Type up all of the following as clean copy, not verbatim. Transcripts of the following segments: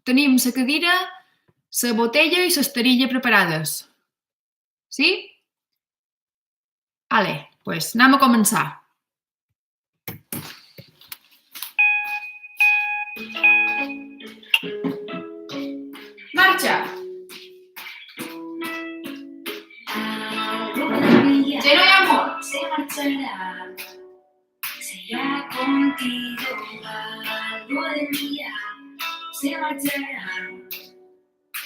tenim la cadira, la botella i l'estarilla preparades. Sí? Vale, doncs anem a començar. Marxa! Ya no hay amor. Se marchará, será contigo algo del día. Se marchará,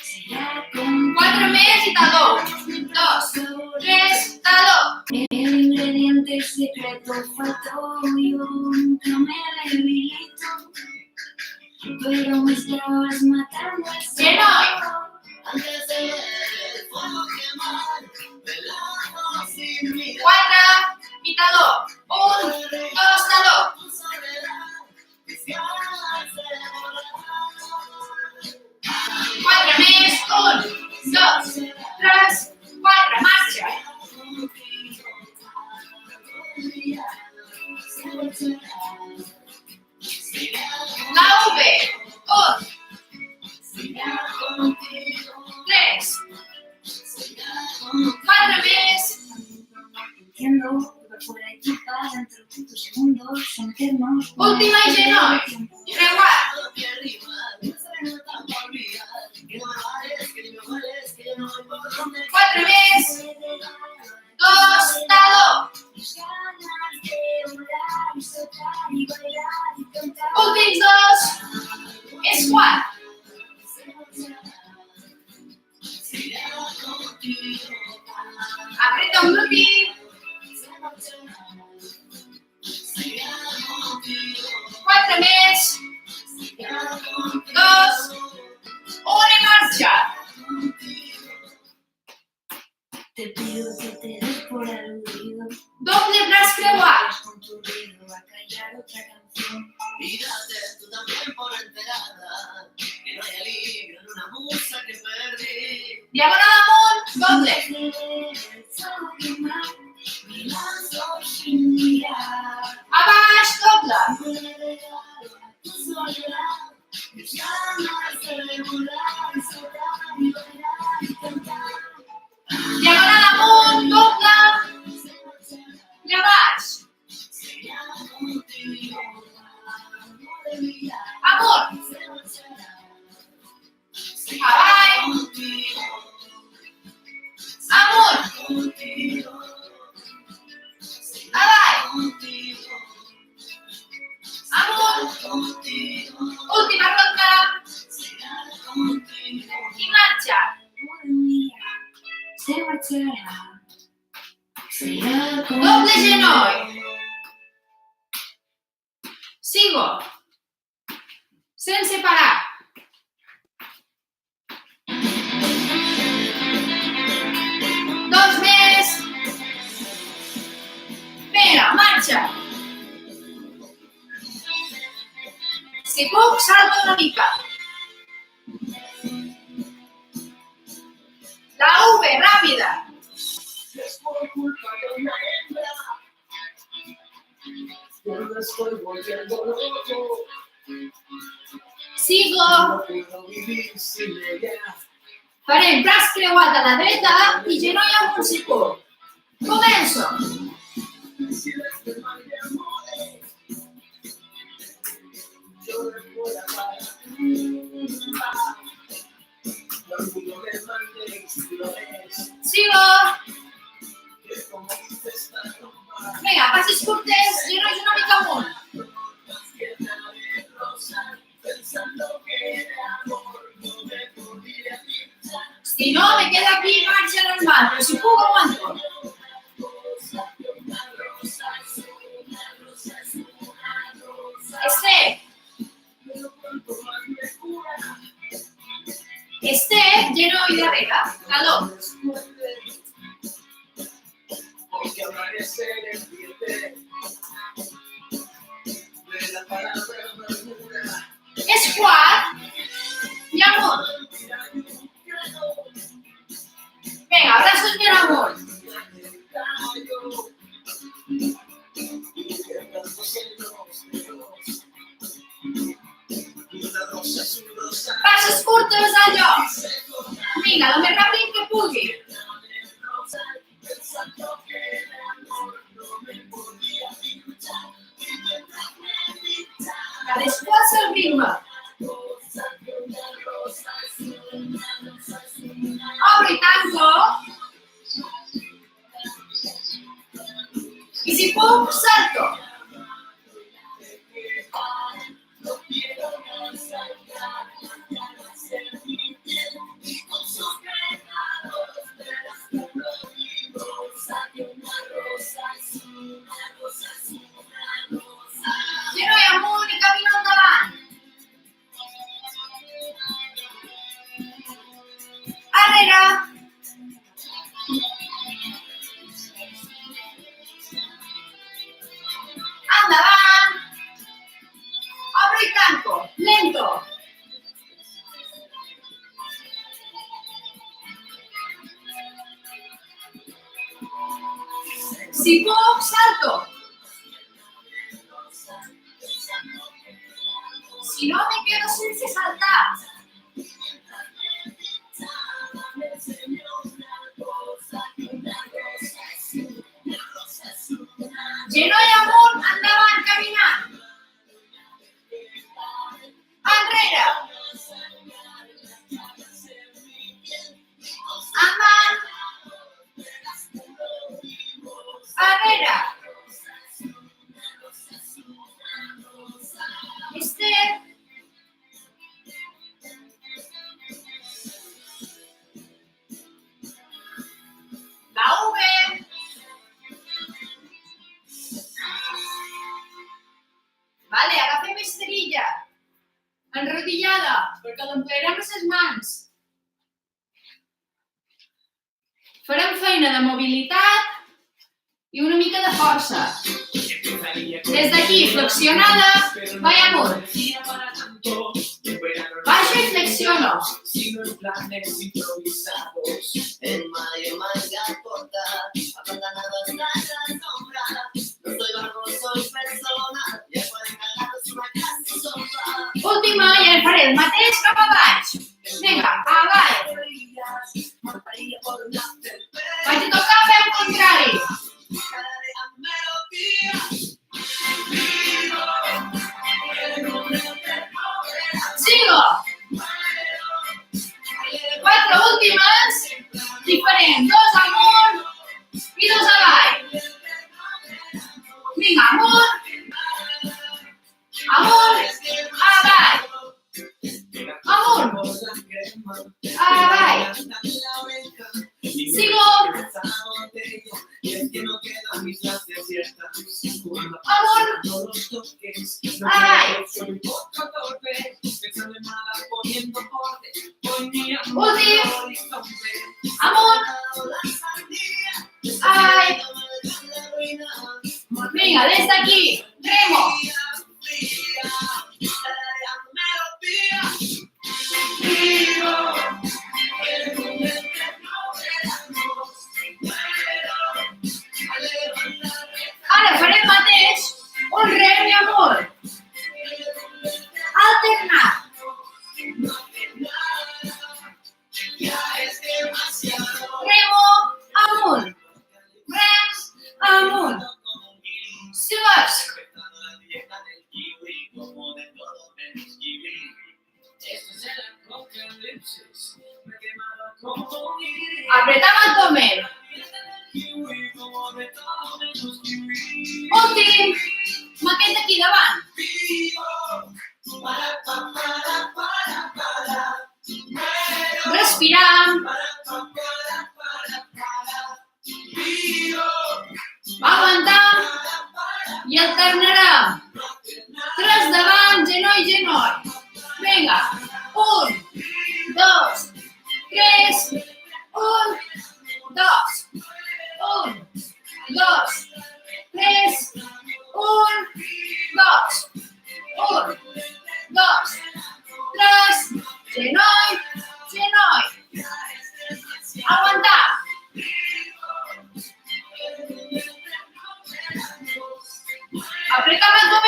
será contigo. 4 més i taló. 2, 3, taló. El ingrediente secreto faltó, yo nunca me debilito, pero me estabas matando el Genoll. antes de ver el fuego quemar, velado sin mirar. 4 i taló. 1, 2, taló. Tu soledad, mis ganas de volar. 4 més. 1, 2, 3, 4. Marxa. La V. 1, 3, 4 més. Entiendo que por fuera y para dentro tus segundos son eternos. Última i genoll. Creuat. 4 més. 2, taló. Mis ganas de volar y soltar y bailar y cantar. Últims 2. Squat. Apreta un glúteo. 4 més. 2, 1 i marxa. Te pido que te des por aludido. Doble braç creuat. Con tu ruido a callar otra canción. Mírate tú también por enterada, que no hay alivio en una musa que perdí. Diagonal amunt. Doble. El sol quemar, me lanzo sin mirar. A baix. Doble. Me regalo a tu soledad, mis ganas de volar y soltar y bailar y cantar. Diagonal amunt. Doble. I a baix. Amunt. Avall. Amunt. Avall. Amunt. Última ronda. I marxa. Se marchará, será Doble genoll. Sigo. Sense parar. Dos més. Vinga, marxa. Si puc, salto una mica. La V, ràpida. Es por culpa de una hembra, yo me estoy volviendo loco, Sigo. no puedo vivir sin ella. Farem braç creuat a la dreta i genoll amunt si puc. Començo. Si desde mal de amores, yo le voy a dar. Orgullo me mande flores, Sigo. que como dice esta trompa, Vinga, passes curtes, genoll una mica amunt. llena de rosas, pensando que era amor, no me podía pintar. Si no, me quedo aquí i marxa normal, però si puc, aguanto. Este, genoll darrere, taló. Porque amanecer el diente de la palabra madura. Squat i amunt. Vinga, braços ben amunt. Una rosa azul curtes al lloc. Vinga, el més ràpid que pugui. Cadascú al seu ritme. Obro i tanco. I si puc, salto. Genoll amunt i camino endavant. Arrere. Endavant. Obro y tanco. Lento. Si puc, salto. Si no, me quedo sense saltar. Genoll amunt, endavant, caminant. Enrere. Endavant. Arrere. Esther. La V. Vale, agafem esterilla. Enrodillada, perquè l'emplearem les mans. Farem feina de mobilitat i una mica de força. Des d'aquí, flexionada, vaig amunt. Baixo i flexiono. Sigo en planes improvisados. En mayo manga corta, abandonadas las sombras. No soy barco, soy persona. Ya pueden ganar una casa sombra. Última, i ara faré el mateix cap a baix. Vinga, avall. Vaig a tocar peu contrari. Sigo. 4 últimes. Diferent. 2 amunt i 2 avall. Vinga, amunt. Amunt. Avall. Amunt. Avall. Sigo. Amunt. Avall. Últim. Amunt. Avall. Vinga, des d'aquí. Remo. Ara farem mateix un rem i amunt. Alternat. Remo, amunt. Rem, amunt. Segueix. Apretam abdomen. Últim. Maqueta aquí davant. Respiram. Aguantam. I alternarem. 3 davant, genoll, genoll. Vinga. 1, 2, 3. 1, 2. 1, 2, 3. 1, 2. 1, 2, 3. Genoll, genoll. Aguantar. Apretam abdomen.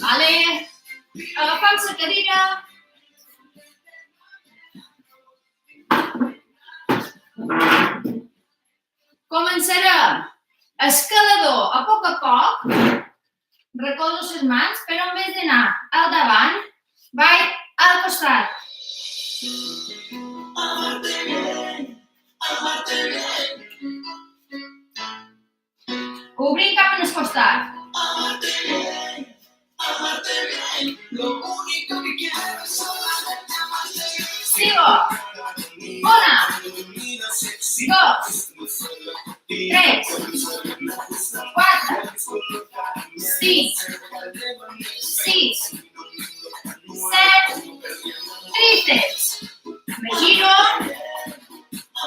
Vale. Agafam la cadira. Començarem escalador a poc, recolzo les mans, però en vez d'anar al davant, vaig al costat. Obrim cap en el costat. Sigo. 1, 2, 3, 4, 5, 6, 7, tríceps. Me giro.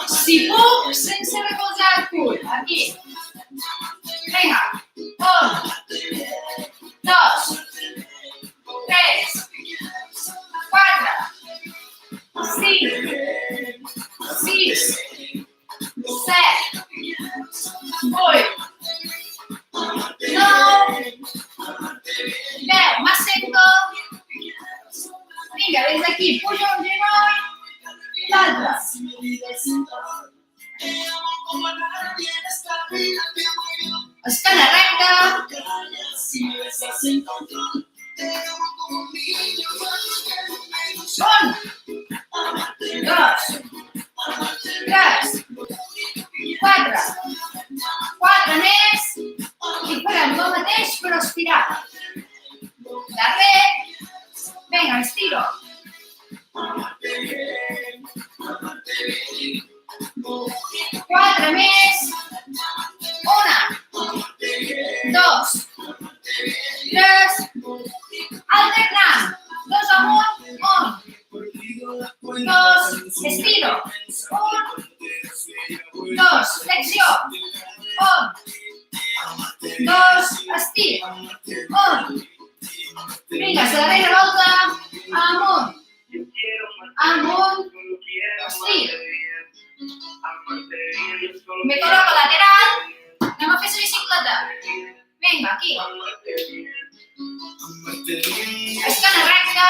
Si puc, sense recolzar el cul. Aquí. Vinga. 1, 2, 3, 4, 5, 6, 7, 8, 9, 10. Más secto. Vinga, des d'aquí, pujo un genoll, l'altre. Esquena recta. 1, 2, 3, 4. 4 més. I farem el mateix però estirat. Darrer. Vinga, estiro. 4 més. 1, 2, 3. Alternant. 2 amunt, 1, 2, estiro. 1, 2, flexió. 1, 2, estir. 1. Vinga, la darrera volta. Amunt. Amunt. Estir. Me col·loco lateral. Anem a fer la bicicleta. Vinga, aquí. Esquena recta.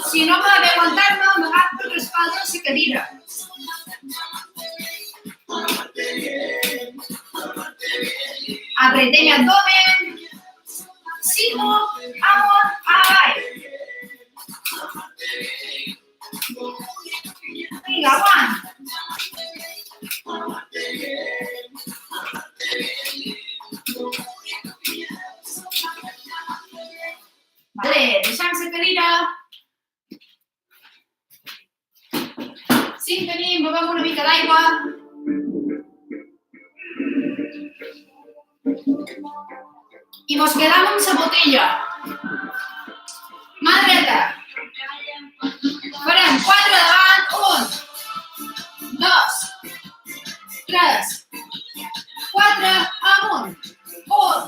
Si no m'ha d'aguantar-me, m'agafo el respaldo de la cadira. Apretem abdomen. Sigo, amunt, avall. Vinga, aguant. Vale, deixem la cadira. Si en tenim, bevem una mica d'aigua. I mos quedam amb la botella. Mà dreta. Farem 4 davant. 1, 2, 3, 4, amunt. 1,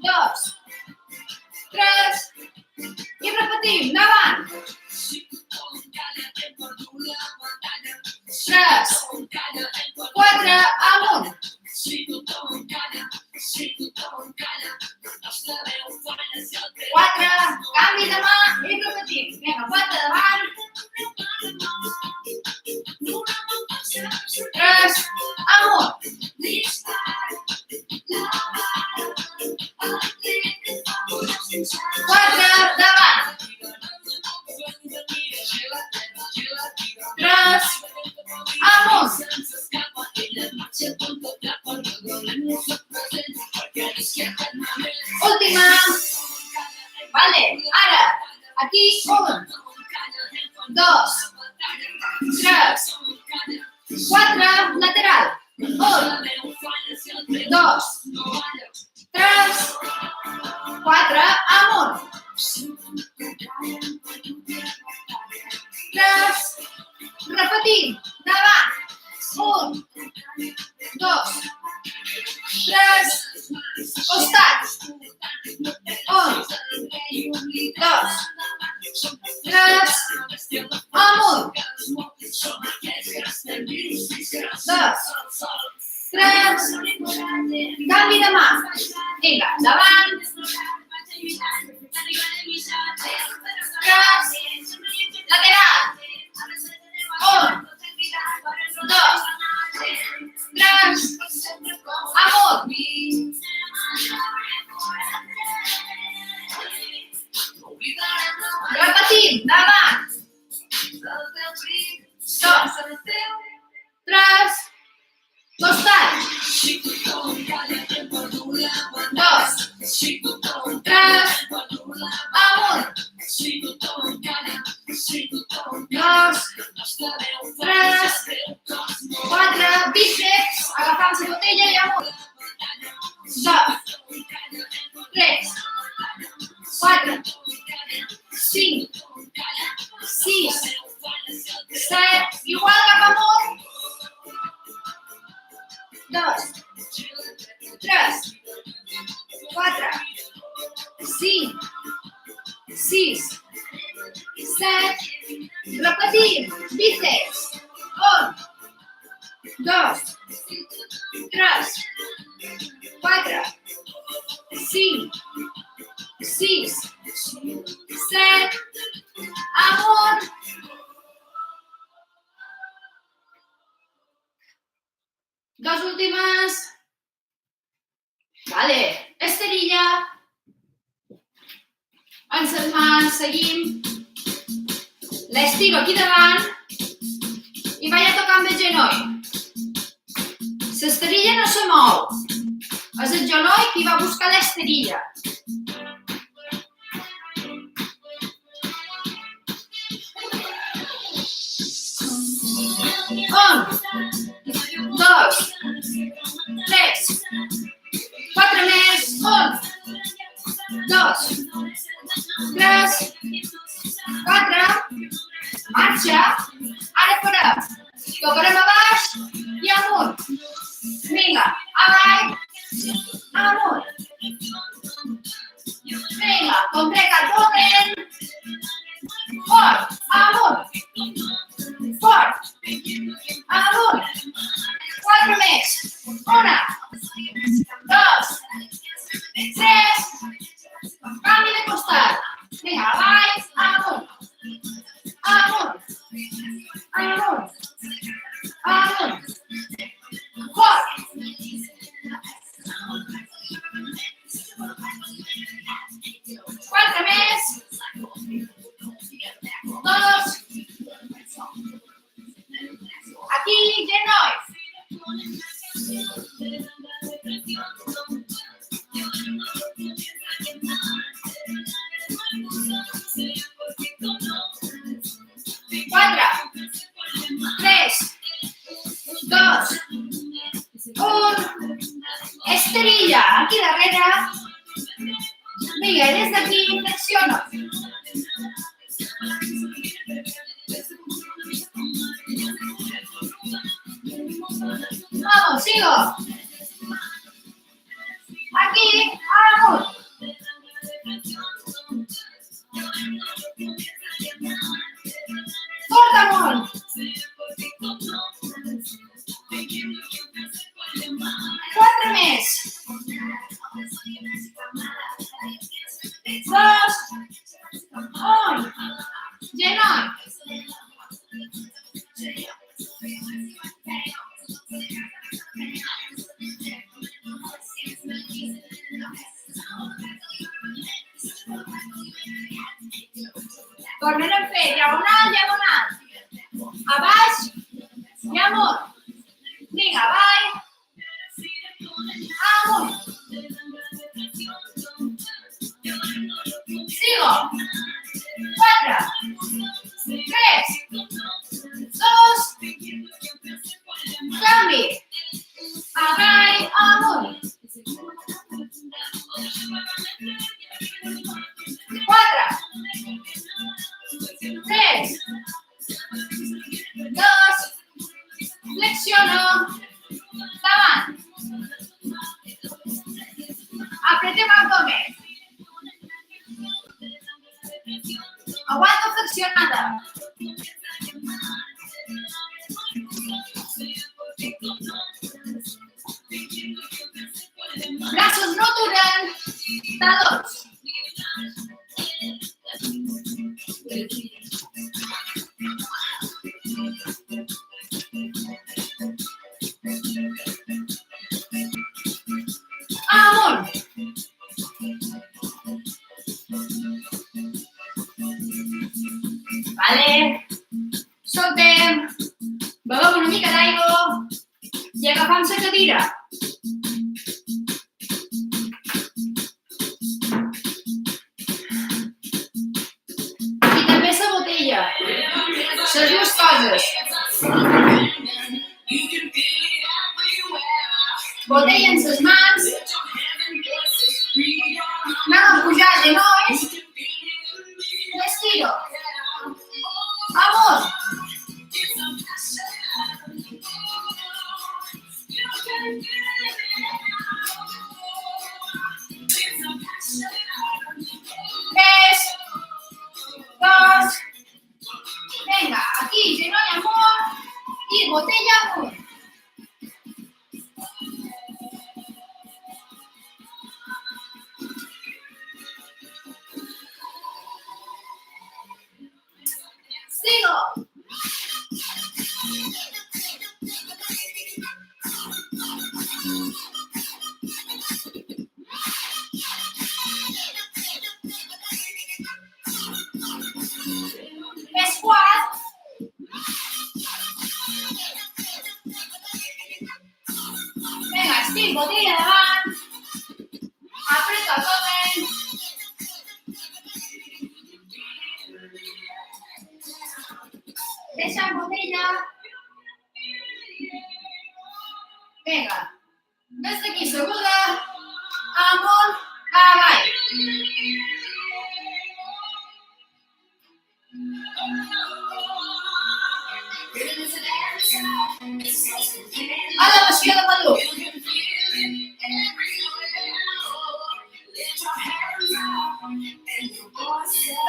2, 3. I repetim, davant. 3, 4, amunt. 4, canvi de mà i repetim. Vinga, 4 davant. 3, amunt. 4, davant. 3, amunt. Última. Vale, ara, aquí 1, 2, 3, 4, lateral. 1, 2, 3, 4, amunt. 3, repetim, davant. 1, 2, 3, costats. 1, 2, 3, amunt. 2, 3, canvi de mà. Vinga, davant. Tras. Lateral. 1, 2, 3. Amunt. Repetim, davant. 2, 3. Costat. 2, 3. Amunt. 2, 3, 4. Bíceps. Agafant la botella i amunt. 2, 3, 4, 5, 6, 7. Igual cap amunt. 2, 3, 4, 5, 6, 7. Repetim. Bíceps. 1, 2, 3, 4, 5, 6, 7. Amunt. Dos últimes. Vale. Esterilla. Amb les mans seguim. L'estiro aquí davant i vaig a tocar amb el genoll. L'esterilla no se mou. És el genoll qui va buscar l'esterilla. Un, 2, 3, 4 més. 1, 2, 3, 4. Marxa. Ara farem. Tocarem a baix i amunt. Vinga, avall, amunt. Vinga, contracte abdomen. Fort, amunt. Fort, amunt. 4 més. 1, 2, 3. Canvi de costat. Vinga, avall, amunt. Amunt. Amunt. Amunt. Fort. 4 més. 2. Aquí, genoll. Quatre, 3, 2, 1. Esterilla, aquí darrere. Vinga, des d'aquí flexiono. Vamos, sigo. Aquí, amunt. Fort amunt. 4 més. 2, 1. Genoll. Tornem a fer diagonal, diagonal. A baix i amunt. Vinga, avall. Amunt. Sigo. 4, 3, 2. Canvi. Avall, amunt. 4, 3, 2. Flexiono. Davant. Apretem abdomen. Aguanto flexionada. Brazos no duran. Espectadors. Amunt. Vale. Soltem. Bevem una mica d'aigua i agafam la cadira. I també la botella. Les dues coses. Botella en les mans. Anem a pujar genolls. I estiro. Amunt. Tres, dos, venga, aquí, genoll amunt i botella amunt. Sigo. Squat. Venga, estic, botella davant. Apreta abdomen. Deixa botella. Vinga. Des d'aquí segura. Amunt, avall. Elevació de maluc.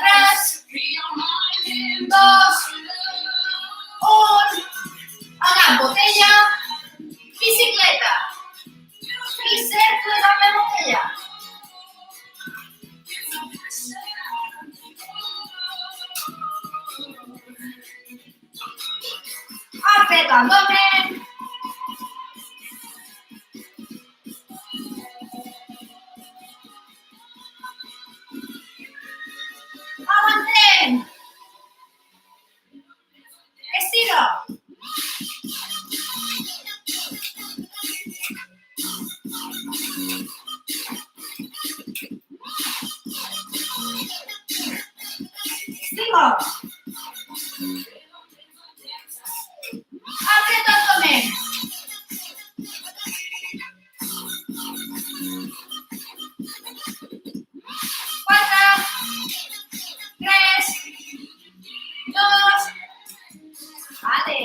3, 2, 1. Agafo botella, bicicleta. I cercles amb la botella. Apreta abdomen. Avancem. Estiro. Sigo. Apreta abdomen. Quatre, 3, 2. Vale.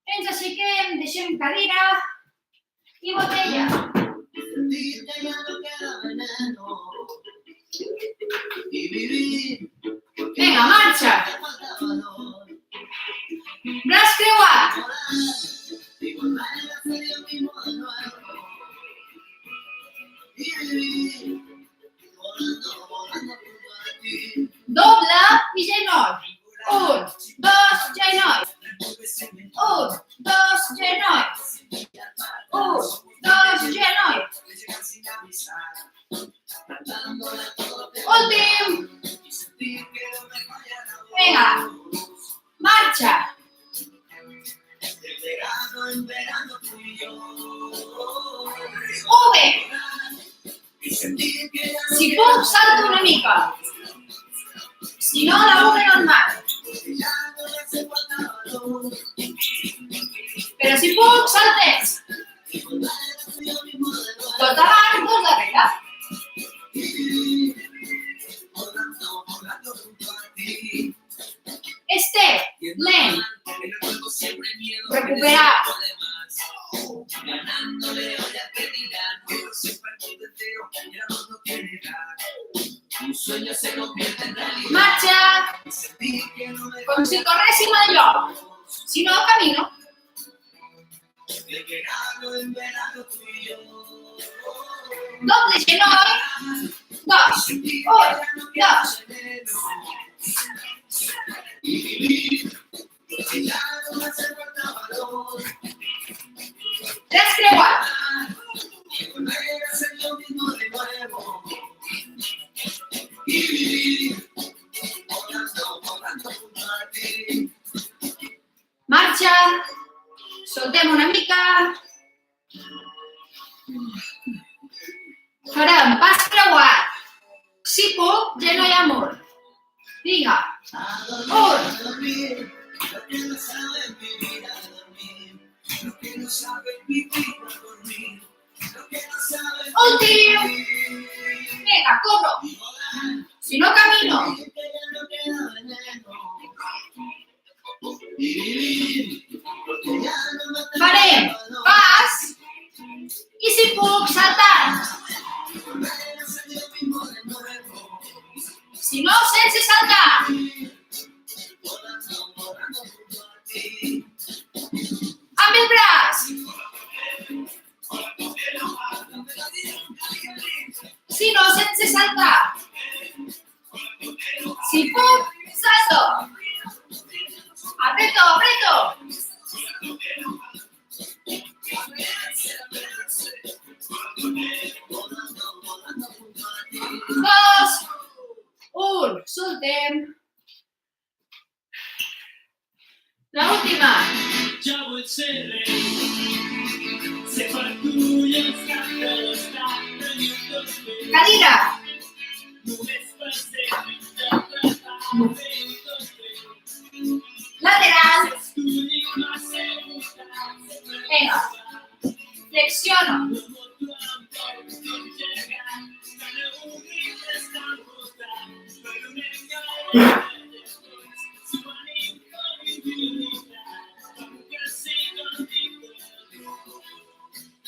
Ens aixequem, deixem cadira i botella. Vinga, marxa. Braç creuat. Doble i genoll. 1, 2, genoll. 1, 2, genoll. 1, 2, genoll. Últim. Vinga. Marxa. V. Si puc, salto una mica. Si no, la V normal. Però si puc, saltes. Dos davant, dos darrere. Estep, lent. Recuperar. Marxa. Com si corréssim al lloc. Si no, camino. Doble genoll. 2, 1, 2. Tres creuat. Marxa. Soltem una mica. Farem pas creuat. Si puc, ja no hi ha mur. Vinga. 1. Últim. Vinga, corro. Si no camino. Farem pas i si puc saltar. Si no, sense saltar. Amb el braç. Si no, sense saltar. Si puc, salto. Aprieto, aprieto. 2, 1, soltem. L'última. Ja vull ser rei, ser per tu i els cantos tenir tots bé. Cadira. Només per ser interpretar, fer tot bé. Lateral. Escollir massa vocat, Vinga. Flexiono.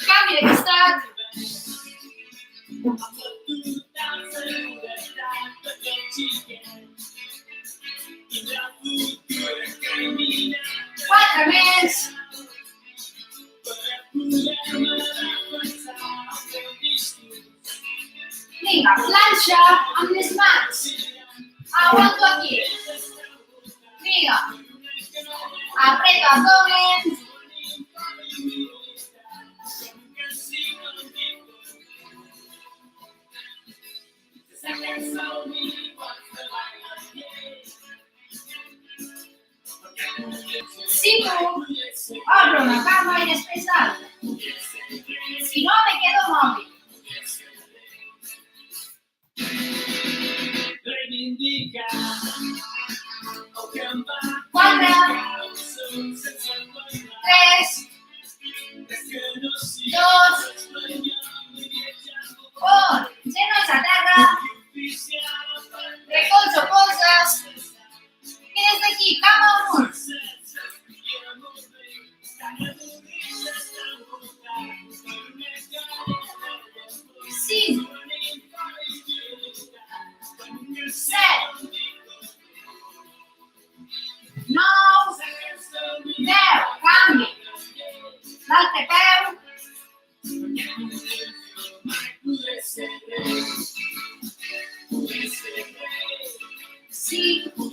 Canvi de costat. Quatre més. Vinga, planxa amb les mans. Aguanto aquí. Vinga. Aprieto abdomen. Si puc, obro una cama i després l'altra. Si no, me quedo mòbil. Quatre, 3, 2, 1. Genolls a terra. Recolzo polzes. I des d'aquí, cama amunt. 5, 7, 9, 10. Canvi. L'altre peu. 5,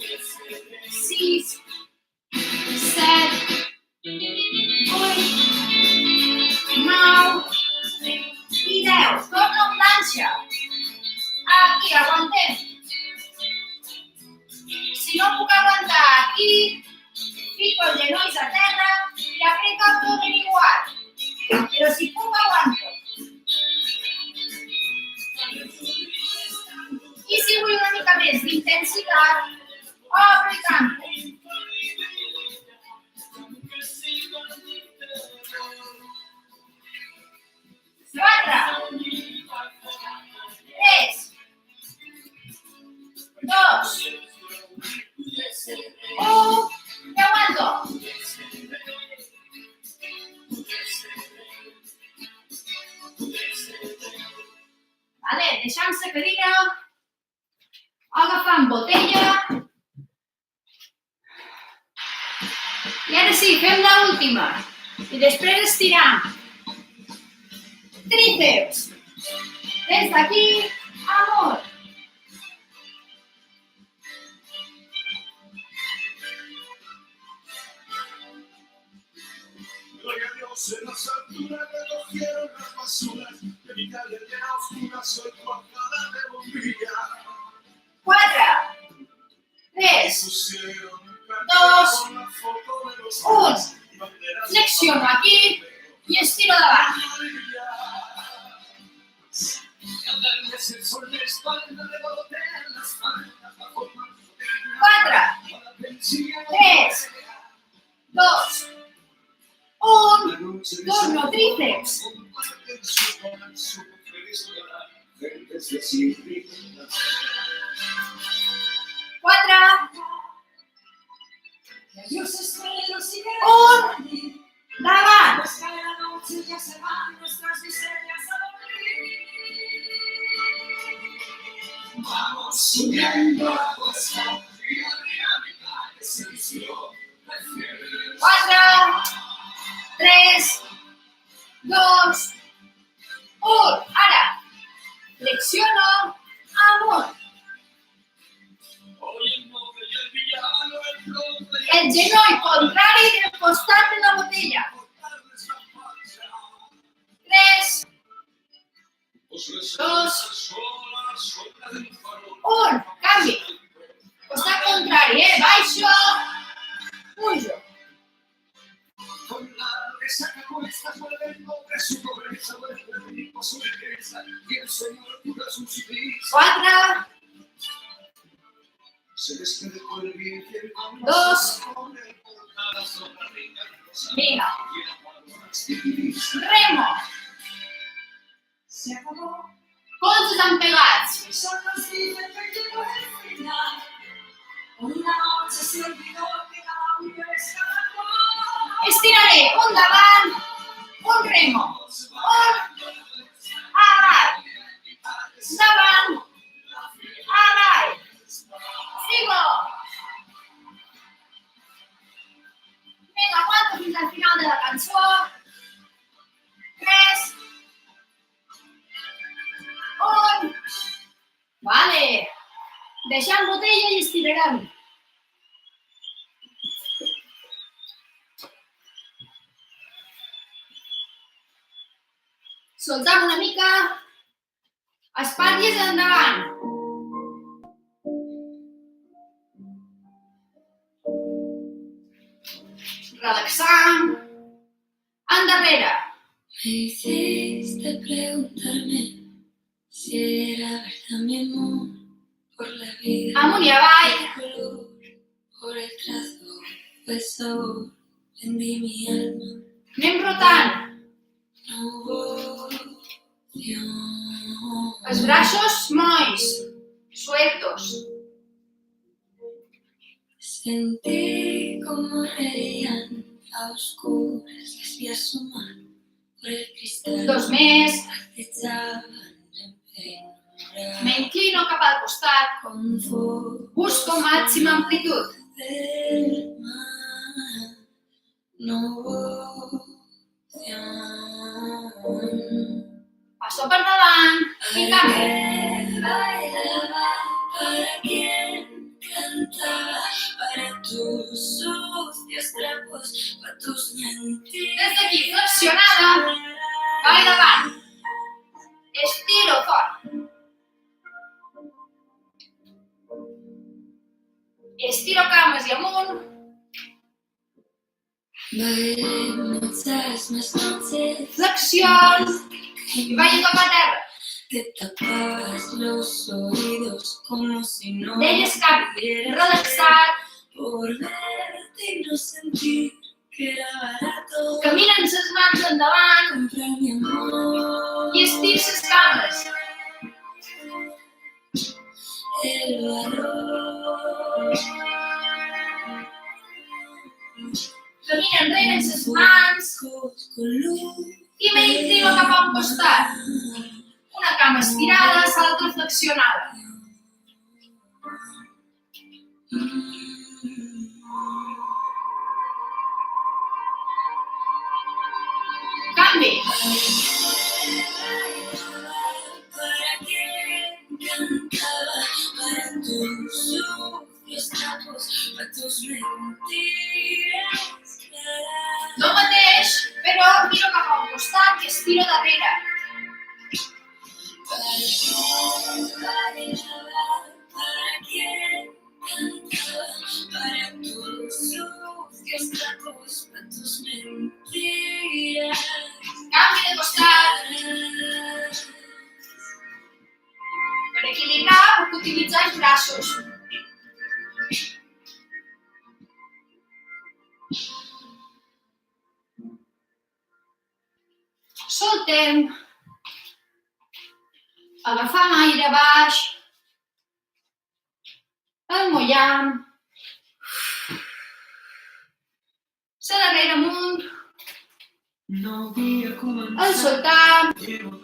6, 7, 8, 9 i 10. Torno a planxa. Aquí, aguantem. Si no puc aguantar aquí, fico els genolls a terra i aprieto abdomen igual. Però si puc, aguanto. I si vull una mica més d'intensitat, obro i canto. Quatre, 3, 2, 1, i aguanto. Vale, deixant la cadira, agafant botella. I ara sí, fem l'última. I després estiram. Tríceps. Des d'aquí Amor. Gloria a Dios en las alturas, recogieron las basuras de mi calle llena oscura, soy tu alcalá de bombilla. 4, 3, Pusieron un Dos. con la foto de los Un. hombres y banderas Flexiono aquí y estiro davant. Cantarles el sol de espalda, revolotean las faldas, la forma 4, 3, 2, 1. Torno tríceps. 4, 1. Davant. Vamos subiendo a costa, y arriba mi calle se vistió. 4, 3, 2, 1. Ara. Flexiono. Amor. Hoy el noble y el villano, el flote y El genoll contrari del costat de la botella. 3, 2, 1. Canvi. Costat contrari, baixo. Pujo. con la resaca con esta vuelve sobre su pobreza, vuelve el mismo su riqueza, y el Señor cura sus civiles. 4, Se despide con el bien y el mal. 2, vinga. Remo. Se acabó. Colzos empegats. Son los días que llegó el final. Una noche se olvidó que la vida escapó. Estiraré un davant, un remo. Un avall. Davant, avall. Sigo. Vinga, aguanto fins al final de la cançó. 3, 1. Vale. Deixem botella i estirarem. Soltem una mica. Espatlles endavant. Relaxant. Endarrere. Me hiciste preguntarme si era verdad mi amor por la vida, Amunt i avall. por el color, por el trazo, el sabor, vendí mi alma, Anem rotant. no hubo opción. Els braços molls. Sueltos. Sentí como reían a oscuras las vi asomar por el cristal, 2 més. acechaban en penumbra, M'inclino cap al costat. con fuego Busco màxima amplitud. del mar, no hubo opción. Passo per davant i ¿Para canvi. qué bailaba? ¿Para quién cantaba? Para tus sucios trapos, para tus mentiras. Des d'aquí, flexionada. Vai davant. Estiro fort. Estiro cames i amunt. Bailé muchas más noches Flexions. I vaig cap a terra. te tapabas los oídos como si no Deies cap pudieras relaxat. por verte y no sentir que era barato Caminen les mans endavant comprar mi amor. i estir les cames. El valor. Caminen rere les mans Con luz. i m'inclino cap a un costat. Una cama estirada, l'altra flexionada. Canvi. ¿Para qué a tus mentiras claras. No mateix, però miro cap a un costat i estiro darrere. ¿Para quién bailaba? ¿Para quién cantaba? Para tus sucios trapos, para tus mentiras. Canvi de costat. Per equilibrar puc utilitzar els braços. Soltem. Agafam aire baix. Emmollam. Se darrere amunt. No havia començat. El soltam.